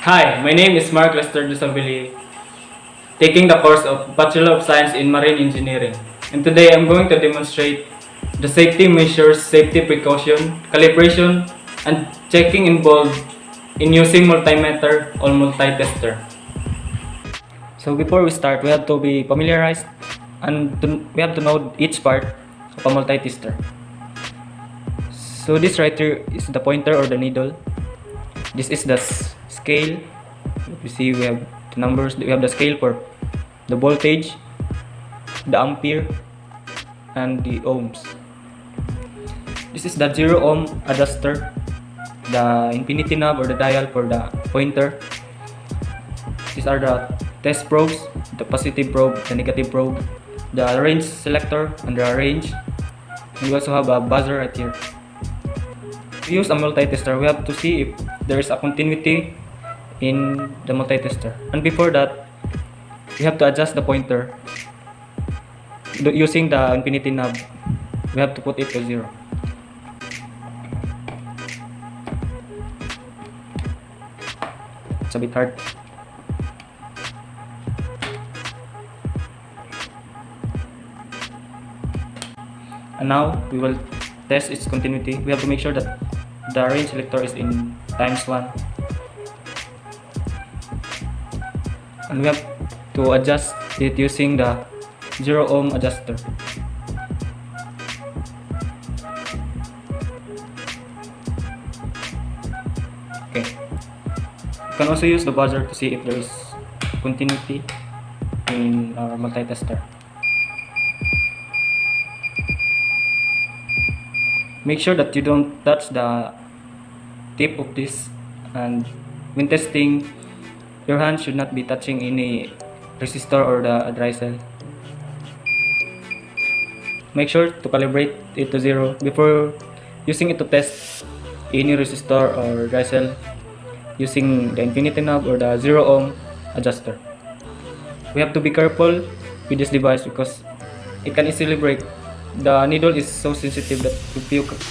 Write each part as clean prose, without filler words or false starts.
Hi, my name is Mark Lester Dusabili, taking the course of Bachelor of Science in Marine Engineering. And today I'm going to demonstrate the safety measures, safety precaution, calibration, and checking involved in using multimeter or multi-tester. So before we start, we have to be familiarized and we have to know each part of a multi-tester. So this right here is the pointer or the needle. This is the scale. You see we have the numbers. We have the scale for the voltage, the ampere, and the ohms. This is the 0 ohm adjuster, the infinity knob or the dial for the pointer. These are the test probes, the positive probe, the negative probe, the range selector and the range. And we also have a buzzer right here. To use a multi-tester, we have to see if there is a continuity in the multi-tester. And before that, we have to adjust the pointer using the infinity knob. We have to put it to 0. It's a bit hard. And now we will test its continuity. We have to make sure that the range selector is in ×1. And we have to adjust it using the 0 ohm adjuster. Okay. You can also use the buzzer to see if there is continuity in our multi-tester. Make sure that you don't touch the tip of this, and when testing, your hand should not be touching any resistor or the dry cell. Make sure to calibrate it to 0 before using it to test any resistor or dry cell using the infinity knob or the 0 ohm adjuster. We have to be careful with this device because it can easily break. The needle is so sensitive that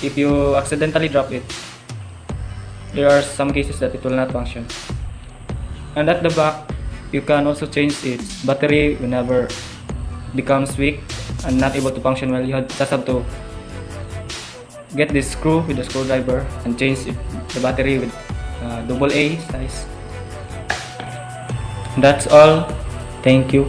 if you accidentally drop it, there are some cases that it will not function. And at the back, you can also change its battery whenever it becomes weak and not able to function well. You just have to get this screw with the screwdriver and change the battery with AA size. That's all. Thank you.